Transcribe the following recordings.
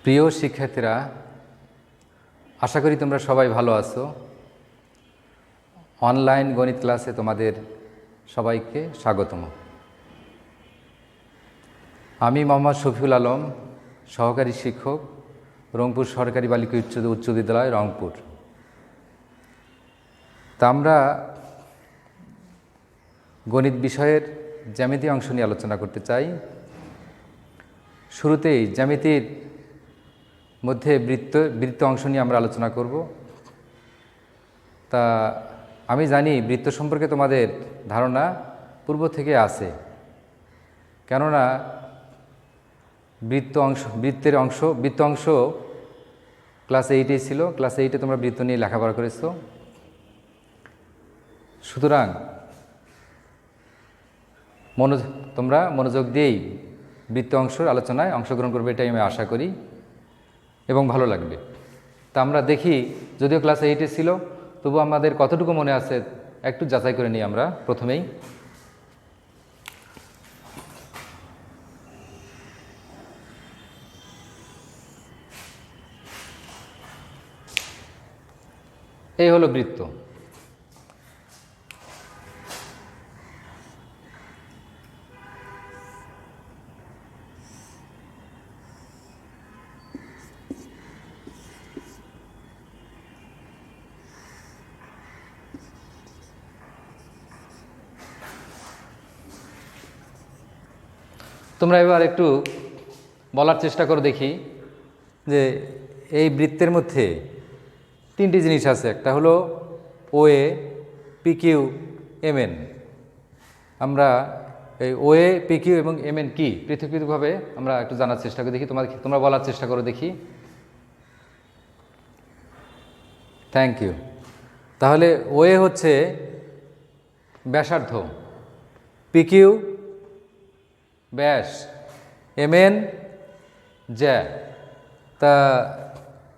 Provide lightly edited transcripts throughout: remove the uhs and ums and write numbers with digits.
প্রিয় শিক্ষার্থীরা, আশা করি তোমরা সবাই ভালো আছো। অনলাইন গণিত ক্লাসে তোমাদের সবাইকে স্বাগতম। আমি মোহাম্মদ শফিউল আলম, সহকারী শিক্ষক, রংপুর সরকারি বালিকা উচ্চ বিদ্যালয়, রংপুর। তা আমরা গণিত বিষয়ের জ্যামিতি অংশ নিয়ে আলোচনা করতে চাই। শুরুতেই জ্যামিতির মধ্যে বৃত্ত অংশ নিয়ে আমরা আলোচনা করব। তা আমি জানি বৃত্ত সম্পর্কে তোমাদের ধারণা পূর্ব থেকে আছে, কেননা বৃত্ত অংশ ক্লাস 8-এ ছিল। ক্লাস 8-এ তোমরা বৃত্ত নিয়ে লেখাপড়া করেছো। সুতরাং তোমরা মনোযোগ দিয়েই বৃত্ত অংশের আলোচনায় অংশগ্রহণ করবে, এটাই আমি আশা করি এবং ভালো লাগবে। তা আমরা দেখি, যদিও ক্লাস 8-এ ছিল, তবু আমাদের কতটুকু মনে আছে একটু যাচাই করে নিই আমরা প্রথমেই। এই হলো বৃত্ত। তোমরা এবার একটু বলার চেষ্টা করো দেখি যে এই বৃত্তের মধ্যে তিনটি জিনিস আছে। একটা হলো ওএ, পিকিউ, এমএন। আমরা এই ওএ, পিকিউ এবং এমএন কি পৃথক পৃথকভাবে আমরা একটু জানার চেষ্টা করি দেখি। তোমরা বলার চেষ্টা করো দেখি। Thank you. তাহলে ওএ হচ্ছে ব্যাসার্ধ, পিকিউ ব্যাস, এমএন জ্যা। তা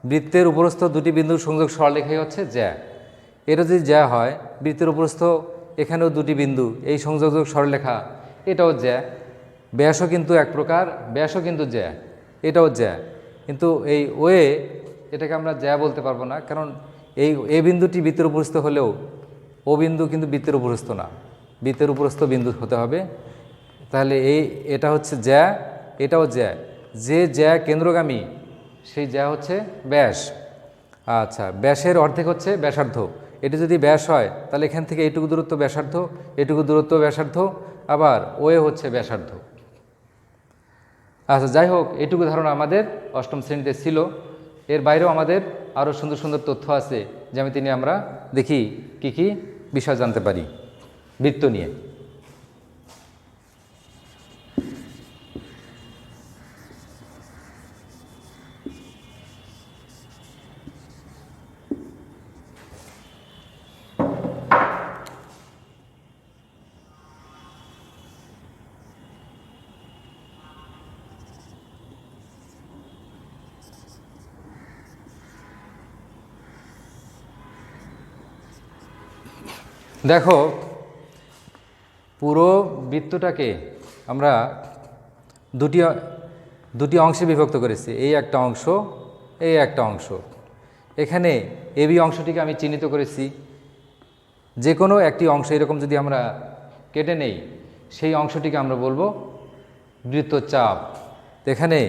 বৃত্তের উপরস্থ দুটি বিন্দুর সংযোগ সরলরেখাই হচ্ছে জ্যা। এটা যদি জ্যা হয়, বৃত্তের উপরস্থ এখানেও দুটি বিন্দু, এই সংযোগ সরলরেখা, এটাও জ্যা। ব্যাসও কিন্তু এক প্রকার, ব্যাসও কিন্তু জ্যা, এটাও জ্যা। কিন্তু এই ওয়ে, এটাকে আমরা জ্যা বলতে পারবো না, কারণ এই বিন্দুটি বৃত্তের উপরস্থ হলেও ও বিন্দু কিন্তু বৃত্তের উপরস্থ না, বৃত্তের উপরস্থ বিন্দু হতে হবে। তাহলে এটা হচ্ছে জ্যা, এটাও জ্যা। যে জ্যা কেন্দ্রগামী সেই জ্যা হচ্ছে ব্যাস। আচ্ছা, ব্যাসের অর্ধেক হচ্ছে ব্যাসার্ধ। এটি যদি ব্যাস হয় তাহলে এখান থেকে এইটুকু দূরত্ব ব্যাসার্ধ, এটুকু দূরত্ব ব্যাসার্ধ, আবার ওয়ে হচ্ছে ব্যাসার্ধ। আচ্ছা, যাই হোক, এইটুকু ধারণা আমাদের অষ্টম শ্রেণীতে ছিল। এর বাইরেও আমাদের আরও সুন্দর সুন্দর তথ্য আছে জ্যামিতি নিয়ে। আমরা দেখি কি কি বিষয় জানতে পারি বৃত্ত নিয়ে। দেখো, পুরো বৃত্তটাকে আমরা দুটি অংশে বিভক্ত করেছি। এই একটা অংশ, এই একটা অংশ। এখানে এবি অংশটিকে আমি চিহ্নিত করেছি। যে কোনো একটি অংশ এরকম যদি আমরা কেটে নেই, সেই অংশটিকে আমরা বলবো বৃত্তচাপ। এখানে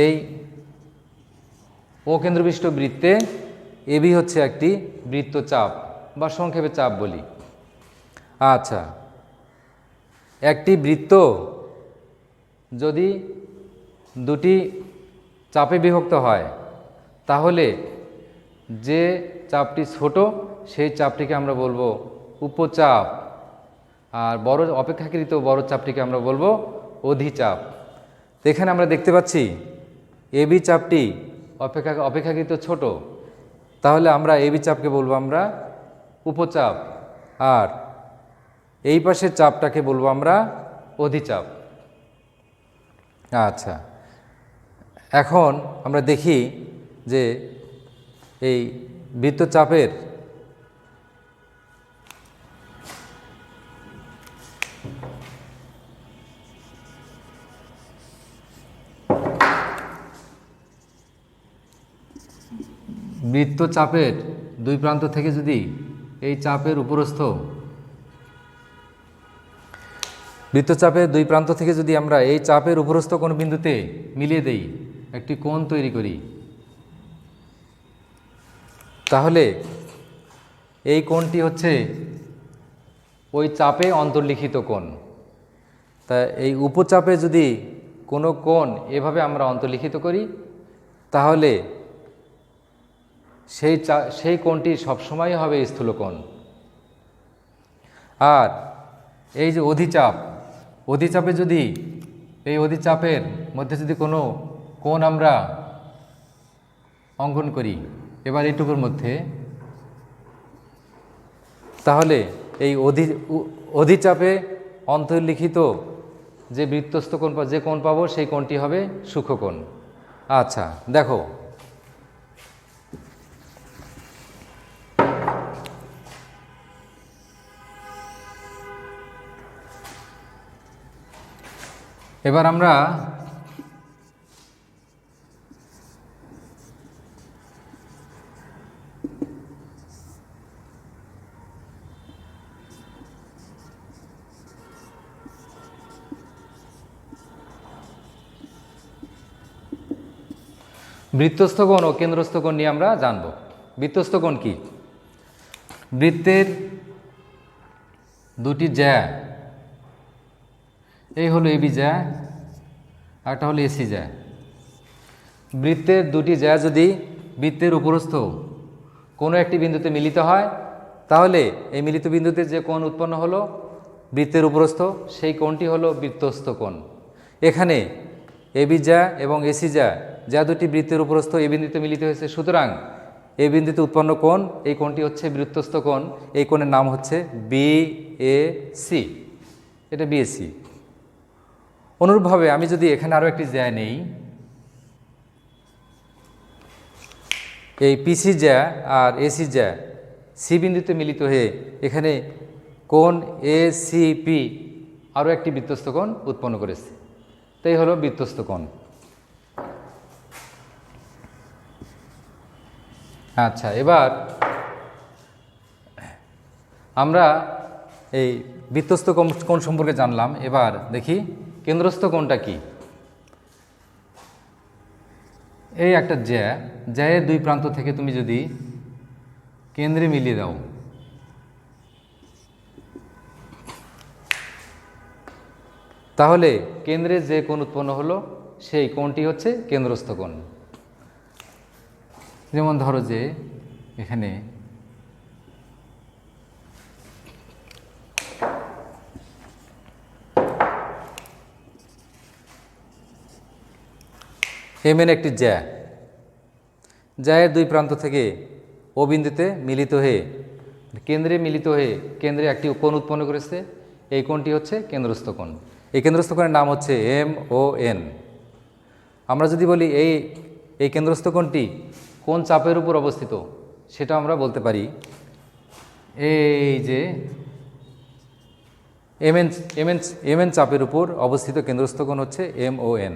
এই ও কেন্দ্রবিষ্ট বৃত্তে এবি হচ্ছে একটি বৃত্তচাপ বা সংক্ষেপে চাপ বলি। আচ্ছা, একটি বৃত্ত যদি দুটি চাপে বিভক্ত হয়, তাহলে যে চাপটি ছোট সেই চাপটিকে আমরা বলবো উপচাপ, আর অপেক্ষাকৃত বড় চাপটিকে আমরা বলবো অধিচাপ। তো এখানে আমরা দেখতে পাচ্ছি এবি চাপটি অপেক্ষাকৃত ছোট, তাহলে আমরা এবি চাপকে বলবো আমরা উপচাপ, আর এই পাশের চাপটাকে বলবো আমরা অধিচাপ। আচ্ছা, এখন আমরা দেখি যে এই বৃত্তচাপের বৃত্তচাপের দুই প্রান্ত থেকে যদি এই চাপের উপরস্থ বৃত্তচাপের দুই প্রান্ত থেকে যদি আমরা এই চাপের উপরস্থ কোন বিন্দুতে মিলিয়ে দেই, একটি কোণ তৈরি করি, তাহলে এই কোণটি হচ্ছে ওই চাপে অন্তর্লিখিত কোণ। তা এই উপচাপে যদি কোনো কোণ এভাবে আমরা অন্তর্লিখিত করি, তাহলে সেই কোণটি সবসময় হবে স্থূলকোণ। আর এই যে অধিচাপে যদি এই অধিচাপের মধ্যে যদি কোনো কোণ আমরা অঙ্কন করি এবার এইটুকুর মধ্যে, তাহলে এই অধিচাপে অন্তর্লিখিত যে বৃত্তস্থ কোণ যে কোণ পাবো সেই কোণটি হবে সূক্ষ্মকোণ। আচ্ছা দেখো, এবার আমরা বৃত্তস্থ কোণ ও কেন্দ্রস্থ কোণ নিয়ে আমরা জানব। বৃত্তস্থ কোণ কি? বৃত্তের দুটি জ্যা, এই হলো এবি জ্যা, আরটা হলো এসি জ্যা। বৃত্তের দুটি জ্যা যদি বৃত্তের উপরস্থ কোনো একটি বিন্দুতে মিলিত হয়, তাহলে এই মিলিত বিন্দুতে যে কোণ উৎপন্ন হলো বৃত্তের উপরস্থ, সেই কোণটি হলো বৃত্তস্থ কোণ। এখানে এবি জ্যা এবং এসি জ্যা দুটি বৃত্তের উপরস্থ এই বিন্দুতে মিলিত হয়েছে, সুতরাং এই বিন্দুতে উৎপন্ন কোণ, এই কোণটি হচ্ছে বৃত্তস্থ কোণ। এই কোণের নাম হচ্ছে বিএসি, এটা বিএসি। অনুরূপভাবে আমি যদি এখানে আরও একটি জ্যা নেই, এই পিসি জ্যা আর এসি জ্যা সি বিন্দুতে মিলিত হয়ে এখানে কোণ এসিপি আরও একটি বৃত্তস্থ কোণ উৎপন্ন করেছে, তাই হলো বৃত্তস্থ কোণ। আচ্ছা, এবার আমরা এই বৃত্তস্থ কোণ সম্পর্কে জানলাম। এবার দেখি কেন্দ্রস্থ কোণটা কি। এই একটা জ্যায়ের দুই প্রান্ত থেকে তুমি যদি কেন্দ্রে মিলিয়ে দাও, তাহলে কেন্দ্রে যে কোণ উৎপন্ন হলো সেই কোণটি হচ্ছে কেন্দ্রস্থ কোণ। যেমন ধরো যে এখানে এমএন একটি জ্যায়ের দুই প্রান্ত থেকে ও বিন্দুতে মিলিত হয়ে কেন্দ্রে একটি কোণ উৎপন্ন করেছে, এই কোণটি হচ্ছে কেন্দ্রস্থ কোণ। এই কেন্দ্রস্থ কোণের নাম হচ্ছে MON। আমরা যদি বলি এই কেন্দ্রস্থ কোণটি কোন চাপের উপর অবস্থিত, সেটা আমরা বলতে পারি এই যে এমএন চাপের উপর অবস্থিত কেন্দ্রস্থ কোণ হচ্ছে MON।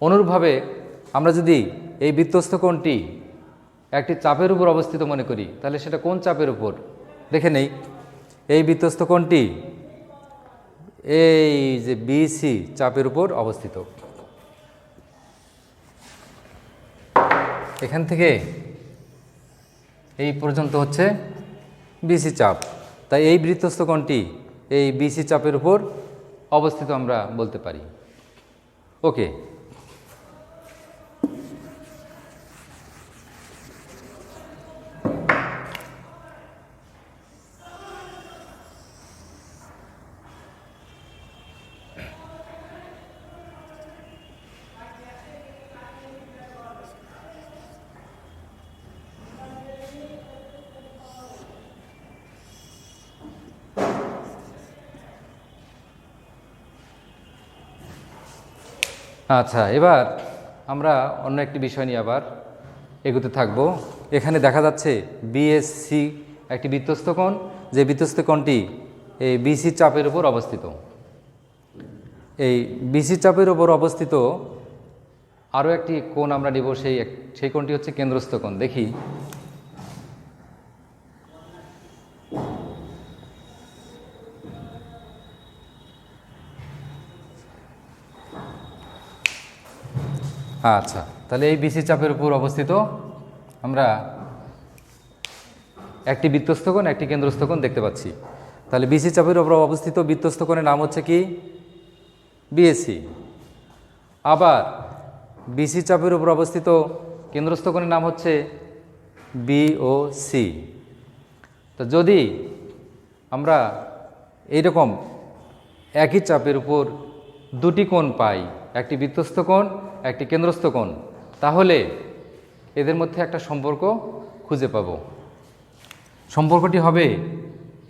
অনুরূপভাবে আমরা যদি এই বৃত্তস্থ কোণটি একটি চাপের উপর অবস্থিত মনে করি, তাহলে সেটা কোন চাপের উপর দেখে নেই। এই বৃত্তস্থ কোণটি এই যে বিসি চাপের উপর অবস্থিত। এখান থেকে এই পর্যন্ত হচ্ছে বিসি চাপ, তাই এই বৃত্তস্থ কোণটি এই বিসি চাপের উপর অবস্থিত আমরা বলতে পারি। ওকে, আচ্ছা, এবার আমরা অন্য একটি বিষয় নিয়ে আবার এগোতে থাকব। এখানে দেখা যাচ্ছে বিএসসি একটি বৃত্তস্থ কোণ, যে বৃত্তস্থ কোণটি এই বিসি চাপের উপর অবস্থিত। এই বিসি চাপের উপর অবস্থিত আরও একটি কোণ আমরা নিব, সেই কোণটি হচ্ছে কেন্দ্রস্থ কোণ। দেখি, আচ্ছা, তাহলে এই বিসি চাপের উপর অবস্থিত আমরা একটি বৃত্তস্থ কোণ, একটি কেন্দ্রস্থ কোণ দেখতে পাচ্ছি। তাহলে বিসি চাপের উপর অবস্থিত বৃত্তস্থ কোণের নাম হচ্ছে কি? বিএসি। আবার বিসি চাপের উপর অবস্থিত কেন্দ্রস্থ কোণের নাম হচ্ছে বিওসি। তো যদি আমরা এইরকম একই চাপের উপর দুটি কোণ পাই, একটি বৃত্তস্থ কোণ, একটি কেন্দ্রস্থ কোণ, তাহলে এদের মধ্যে একটা সম্পর্ক খুঁজে পাব। সম্পর্কটি হবে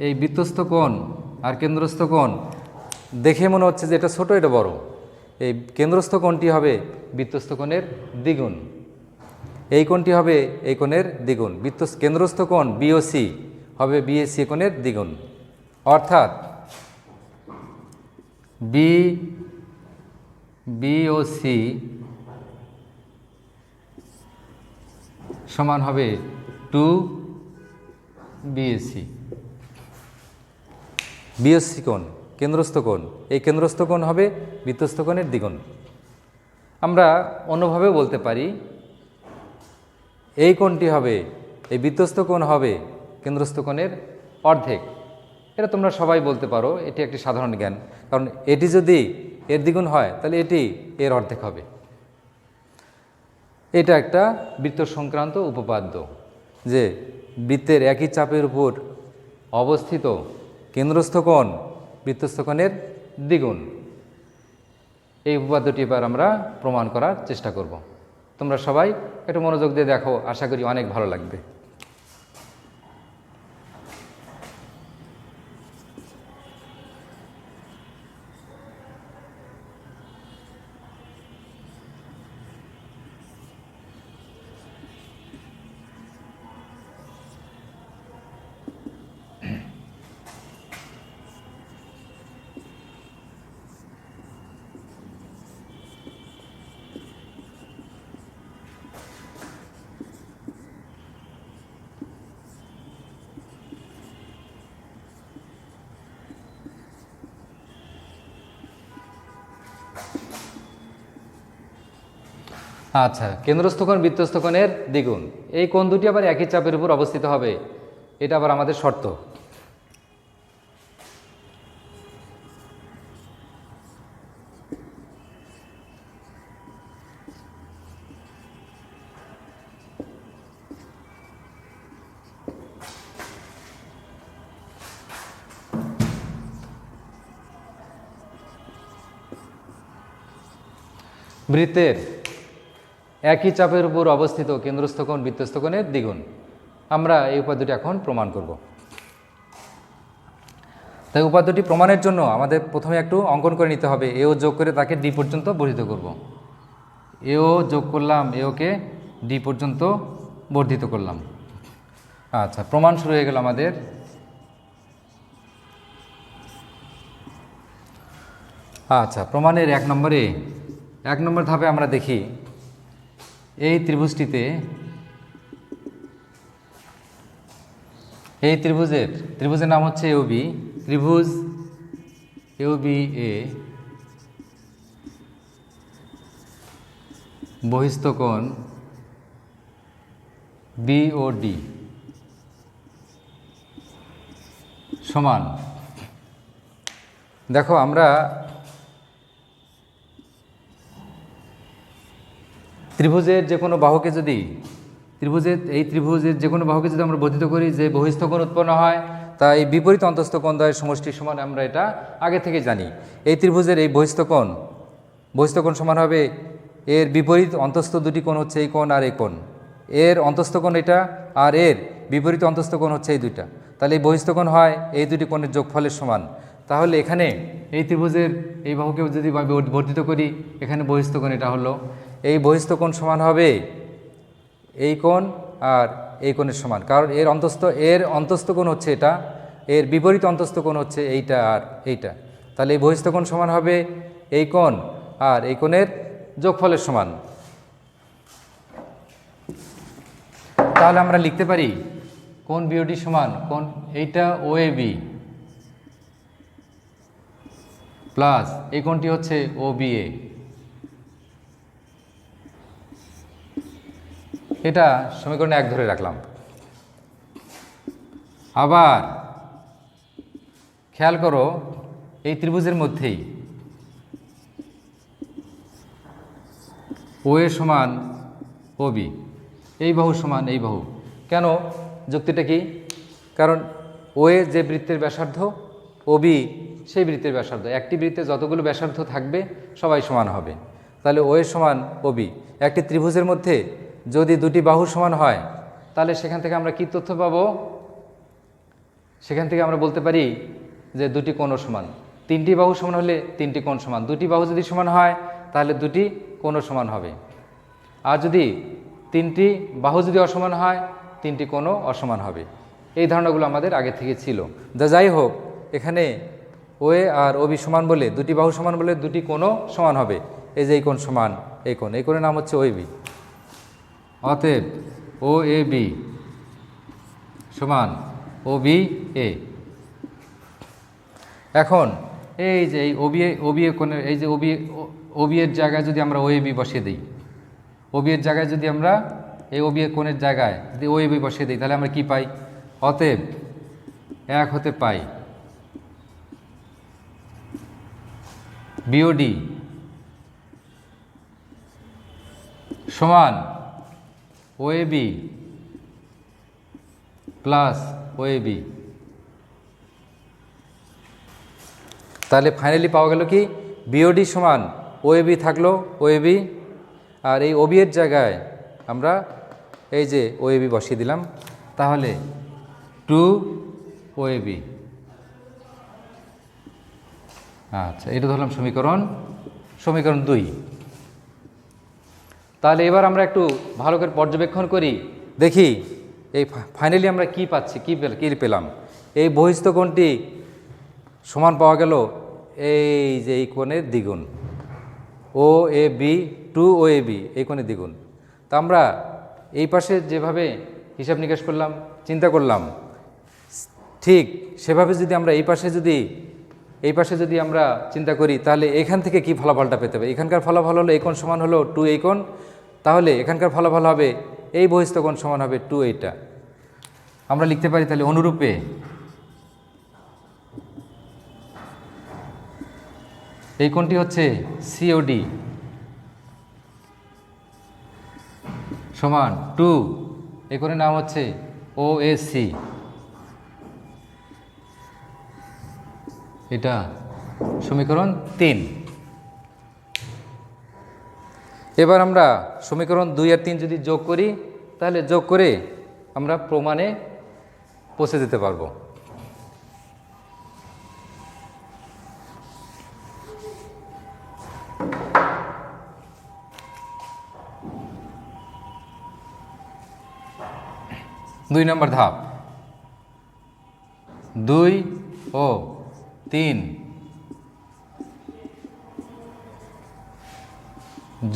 এই বৃত্তস্থ কোণ আর কেন্দ্রস্থ কোণ দেখে মনে হচ্ছে যে এটা ছোট, এটা বড়। এই কেন্দ্রস্থ কোণটি হবে বৃত্তস্থ কোণের দ্বিগুণ, এই কোণটি হবে এই কোণের দ্বিগুণ। কেন্দ্রস্থ কোণ বিওসি হবে বিএসি কোণের দ্বিগুণ। অর্থাৎ বিওসি সমান হবে 2 বিএসি। বিওসি কোণ কেন্দ্রস্থ কোণ, এই কেন্দ্রস্থ কোণ হবে বৃত্তস্থ কোণের দ্বিগুণ। আমরা অন্যভাবেও বলতে পারি, এই কোণটি হবে, এই বৃত্তস্থ কোণ হবে কেন্দ্রস্থ কোণের অর্ধেক। এটা তোমরা সবাই বলতে পারো, এটি একটি সাধারণ জ্ঞান। কারণ এটি যদি এর দ্বিগুণ হয় তাহলে এটি এর অর্ধেক হবে। এটা একটা বৃত্ত সংক্রান্ত উপপাদ্য যে বৃত্তের একই চাপের উপর অবস্থিত কেন্দ্রস্থ কোণ বৃত্তস্থ কোণের দ্বিগুণ। এই উপপাদ্যটি এবার আমরা প্রমাণ করার চেষ্টা করব। তোমরা সবাই একটু মনোযোগ দিয়ে দেখো, আশা করি অনেক ভালো লাগবে। আচ্ছা, কেন্দ্রস্থ কোণ বৃত্তস্থ কোণের দ্বিগুণ, এই কোণ দুটি আবার একই চাপের উপর অবস্থিত হবে, এটা আবার আমাদের শর্ত। বৃত্তের একই চাপের উপর অবস্থিত কেন্দ্রস্থ কোণ বৃত্তস্থ কোণের দ্বিগুণ। আমরা এই উপাদ্যটি এখন প্রমাণ করব। তাই উপাদ্যটি প্রমাণের জন্য আমাদের প্রথমে একটু অঙ্কন করে নিতে হবে। এও যোগ করে তাকে ডি পর্যন্ত বর্ধিত করব। এও যোগ করলাম, এওকে ডি পর্যন্ত বর্ধিত করলাম। আচ্ছা, প্রমাণ শুরু হয়ে গেল আমাদের। আচ্ছা, প্রমাণের এক নম্বর ধাপে আমরা দেখি এই ত্রিভুজের নাম হচ্ছে এওবি। ত্রিভুজ এওবি এ বহিস্থ কোণ বিওডি সমান, দেখো আমরা ত্রিভুজের যে কোনো বাহুকে যদি ত্রিভুজের যে কোনো বাহুকে যদি আমরা বর্ধিত করি, যে বহিস্থ কোণ উৎপন্ন হয় তাই বিপরীত অন্তস্থ কোণদ্বয়ের সমষ্টি সমান, আমরা এটা আগে থেকে জানি। এই ত্রিভুজের এই বহিস্থ কোণ সমান হবে এর বিপরীত অন্তস্থ দুটি কোণ হচ্ছে এই কোণ আর এই কোণ। এর অন্তস্থ কোণ এটা আর এর বিপরীত অন্তস্থ কোণ হচ্ছে এই দুইটা। তাহলে এই বহিস্থ কোণ হয় এই দুটি কোণের যোগফলের সমান। তাহলে এখানে এই ত্রিভুজের এই বাহুকে যদি বর্ধিত করি, এখানে বহিস্থ কোণ এটা হলো, এই বহিস্থ কোণ সমান হবে এই কোণ আর এই কোণের সমান। কারণ এর অন্তস্থ কোণ হচ্ছে এটা, এর বিপরীত অন্তস্থ কোণ হচ্ছে এইটা আর এইটা। তাহলে এই বহিস্থ কোণ সমান হবে এই কোণ আর এই কোণের যোগফলের সমান। তাহলে আমরা লিখতে পারি কোণ বিওডি সমান কোণ এইটা ও এ বি প্লাস এই কোণটি হচ্ছে ও বি এ। এটা সমীকরণ 1 ধরে রাখলাম। আবার খেয়াল করো এই ত্রিভুজের মধ্যেই ও এ সমান ও বি, এই বাহু সমান এই বাহু। কেন? যুক্তিটা কি? কারণ ও এ যে বৃত্তের ব্যাসার্ধ, ও বি সেই বৃত্তের ব্যাসার্ধ। একটি বৃত্তে যতগুলো ব্যাসার্ধ থাকবে সবাই সমান হবে। তাহলে ও এ সমান ও বি। একটি ত্রিভুজের মধ্যে যদি দুটি বাহু সমান হয় তাহলে সেখান থেকে আমরা কি তথ্য পাবো? সেখান থেকে আমরা বলতে পারি যে দুটি কোণও সমান। তিনটি বাহু সমান হলে তিনটি কোণ সমান। দুটি বাহু যদি সমান হয় তাহলে দুটি কোণও সমান হবে। আর যদি তিনটি বাহু যদি অসমান হয় তিনটি কোণও অসমান হবে। এই ধারণাগুলো আমাদের আগে থেকে ছিল। যাই হোক, এখানে ও এ আর ও বি সমান বলে, দুটি বাহু সমান বলে দুটি কোণও সমান হবে। এই যে এই কোণ সমান এই কোণ, এই কোণের নাম হচ্ছে ও এ বি। অতএব ও এ বি সমান ও বি এ। এখন এই যে এই ও বি এ কোণের এই যে ও বি এর জায়গায় যদি আমরা ও এ বি বসিয়ে দিই, ও বি এর জায়গায় যদি আমরা এই ও বি এ কোণের জায়গায় যদি ও এ বি বসিয়ে দিই তাহলে আমরা কি পাই? অতএব 1 হতে পাই বিওডি সমান ও এ বি প্লাস ও এ বি। তাহলে ফাইনালি পাওয়া গেল কি? বিওডি সমান ও এ বি থাকলো ও এ বি, আর এই ও বি এর জায়গায় আমরা এই যে ও এ বি বসিয়ে দিলাম। তাহলে 2 ও এ বি। আচ্ছা, এটা ধরলাম সমীকরণ 2। তাহলে এবার আমরা একটু ভালো করে পর্যবেক্ষণ করি, দেখি এই ফাইনালি আমরা কি পাচ্ছি, কি পেলাম। এই বহিস্থ কোণটি সমান পাওয়া গেল এই যে এই কোণের দ্বিগুণ, ও A B 2 O A B এই কোণের দ্বিগুণ। তা আমরা এই পাশে যেভাবে হিসাব নিকাশ করলাম, চিন্তা করলাম, ঠিক সেভাবে যদি আমরা এই পাশে যদি আমরা চিন্তা করি তাহলে এখান থেকে কি ফলাফলটা পেতে হবে? এখানকার ফলাফল হলো এই কোণ সমান হলো 2 এই কোণ, তাহলে এখানকার ফলাফল হবে এই বহিস্থ কোণ সমান হবে 2 এইটা। আমরা লিখতে পারি তাহলে অনুরূপে এই কোণটি হচ্ছে সিওডি সমান 2, এই কোণের নাম হচ্ছে ও এ সি। এটা সমীকরণ 3। এবার আমরা সমীকরণ 2 আর 3 যদি যোগ করি তাহলে যোগ করে আমরা প্রমাণে পৌঁছে যেতে পারবো। দুই নম্বর ধাপ, 2 ও 3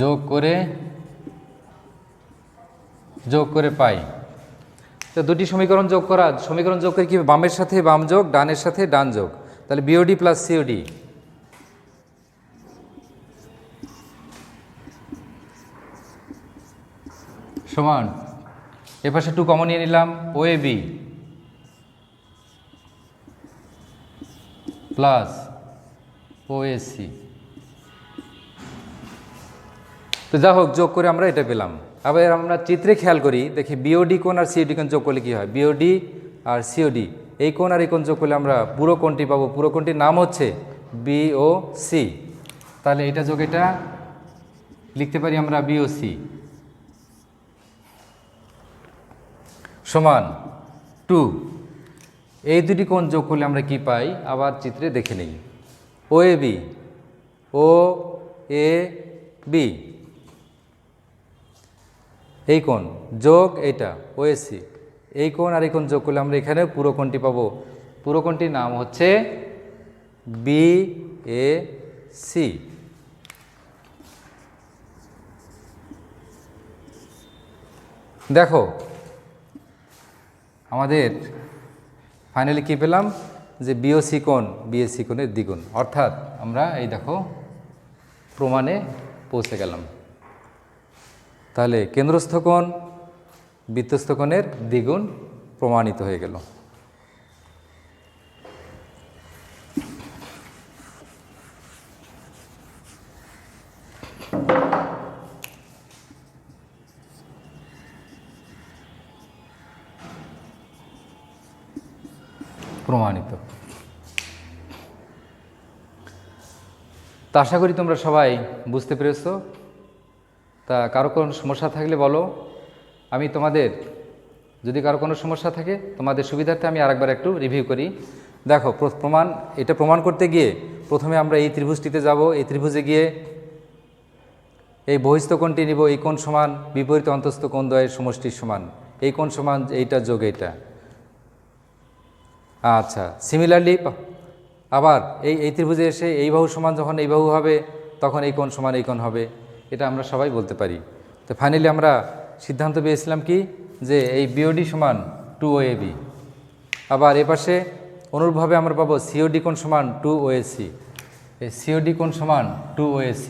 যোগ করে পাই। তো দুটি সমীকরণ যোগ করে কি বামের সাথে বাম যোগ, ডানের সাথে ডান যোগ। তাহলে বিওডি প্লাস সিওডি সমান, এপাশে 2 কমন নিয়ে নিলাম, ও এ বি প্লাস ও এ সি। তো যা হোক, যোগ করে আমরা এটা পেলাম। আবার আমরা চিত্রে খেয়াল করি, দেখি বিওডি কোণ আর সিওডি কোণ যোগ করলে কী হয়। বিওডি আর সিওডি এই কোণ আর এই কোণ যোগ করলে আমরা পুরো কোণটি পাবো। পুরো কোণটির নাম হচ্ছে বিও সি। তাহলে এটা যোগ এটা লিখতে পারি আমরা বিও সি সমান 2। এই দুটি কোণ যোগ করলে আমরা কি পাই আবার চিত্রে দেখে নেই। ও এ বি এই কোণ যোগ এইটা ও এ সি, এই কোণ আর এই কোণ যোগ করলে আমরা এখানে পুরো কোণটি পাবো। পুরো কোণটির নাম হচ্ছে বি এ সি। দেখো আমাদের ফাইনালি কী পেলাম যে বিওসি কোণ বিএসি কোণের দ্বিগুণ, অর্থাৎ আমরা এই দেখো প্রমাণে পৌঁছে গেলাম। তাহলে কেন্দ্রস্থ কোণ বৃত্তস্থ কোণের দ্বিগুণ প্রমাণিত হয়ে গেল। প্রমাণিত। তা আশা করি তোমরা সবাই বুঝতে পেরেছো। তা কারো কোনো সমস্যা থাকলে বলো, আমি তোমাদের যদি কারো কোনো সমস্যা থাকে তোমাদের সুবিধার্থে আমি আরেকবার একটু রিভিউ করি। দেখো এটা প্রমাণ করতে গিয়ে প্রথমে আমরা এই ত্রিভুজটিতে যাব, এই ত্রিভুজে গিয়ে এই বহিস্থ কোণটি নিব, এই কোণ সমান বিপরীত অন্তস্থ কোণ দ্বয়ের সমষ্টির সমান, এই কোণ সমান এইটা যোগ এইটা। আচ্ছা, সিমিলারলি আবার এই ত্রিভুজে এসে এই বাহু সমান যখন এই বাহু হবে তখন এই কোণ সমান এই কোণ হবে, এটা আমরা সবাই বলতে পারি। তো ফাইনালি আমরা সিদ্ধান্ত পেয়েছিলাম কি যে এই বিওডি সমান 2OAB। আবার এপাশে অনুরূপভাবে আমরা পাবো সিওডি কোণ সমান 2OAC, এই সিওডি কোণ সমান 2OAC।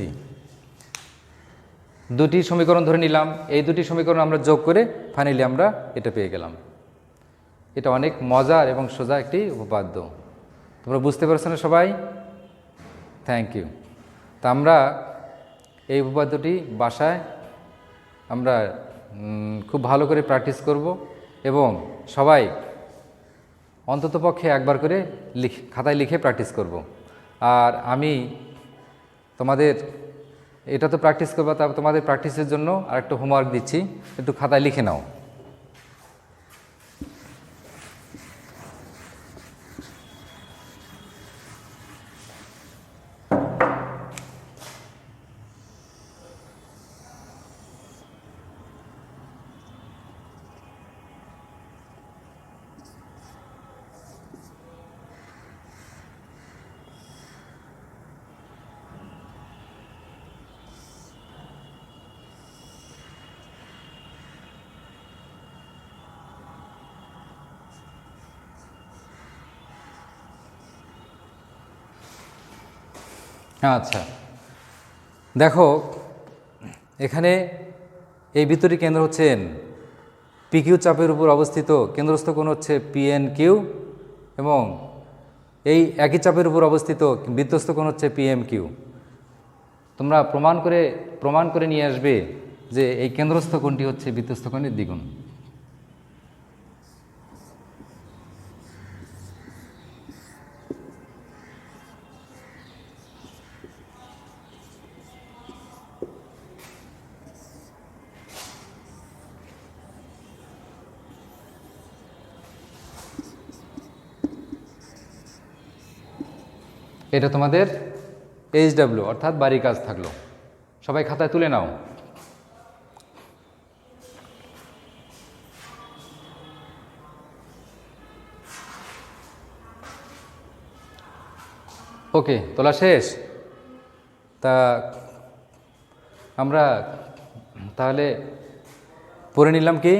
দুটি সমীকরণ ধরে নিলাম, এই দুটি সমীকরণ আমরা যোগ করে ফাইনালি আমরা এটা পেয়ে গেলাম। এটা অনেক মজার এবং সোজা একটি উপপাদ্য। তোমরা বুঝতে পারছো না সবাই? Thank you. তা আমরা এই উপপাদ্যটি বাসায় আমরা খুব ভালো করে প্র্যাকটিস করব এবং সবাই অন্ততপক্ষে একবার করে খাতায় লিখে প্র্যাকটিস করব। আর আমি তোমাদের এটা তো প্র্যাকটিস করবো, তা তোমাদের প্র্যাকটিসের জন্য আরেকটা হোমওয়ার্ক দিচ্ছি, একটু খাতায় লিখে নাও। আচ্ছা, দেখো এখানে এই বৃত্তটির কেন্দ্র হচ্ছে এন, পিকিউ চাপের উপর অবস্থিত কেন্দ্রস্থ কোণ হচ্ছে PNQ এবং এই একই চাপের উপর অবস্থিত বৃত্তস্থ কোণ হচ্ছে PMQ। তোমরা প্রমাণ করে নিয়ে আসবে যে এই কেন্দ্রস্থ কোণটি হচ্ছে বৃত্তস্থ কোণের দ্বিগুণ। এটা তোমাদের HW অর্থাৎ বাড়ির কাজ থাকলো, সবাই খাতায় তুলে নাও। ওকে, তোলা শেষ। তা আমরা তাহলে পড়ে নিলাম কি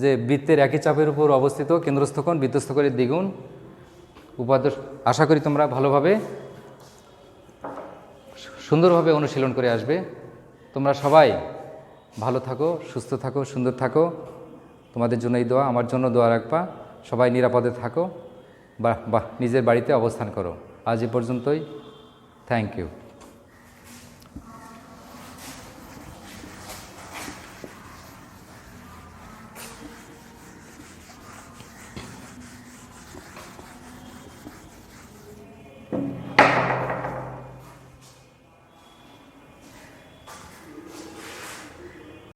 যে বৃত্তের একই চাপের উপর অবস্থিত কেন্দ্রস্থ কোণ বৃত্তস্থ কোণের দ্বিগুণ উপাদ্য। আশা করি তোমরা ভালোভাবে সুন্দরভাবে অনুশীলন করে আসবে। তোমরা সবাই ভালো থাকো, সুস্থ থাকো, সুন্দর থাকো। তোমাদের জন্য এই দোয়া, আমার জন্য দোয়া রাখবা। সবাই নিরাপদে থাকো বা নিজের বাড়িতে অবস্থান করো। আজ এ পর্যন্তই। Thank you.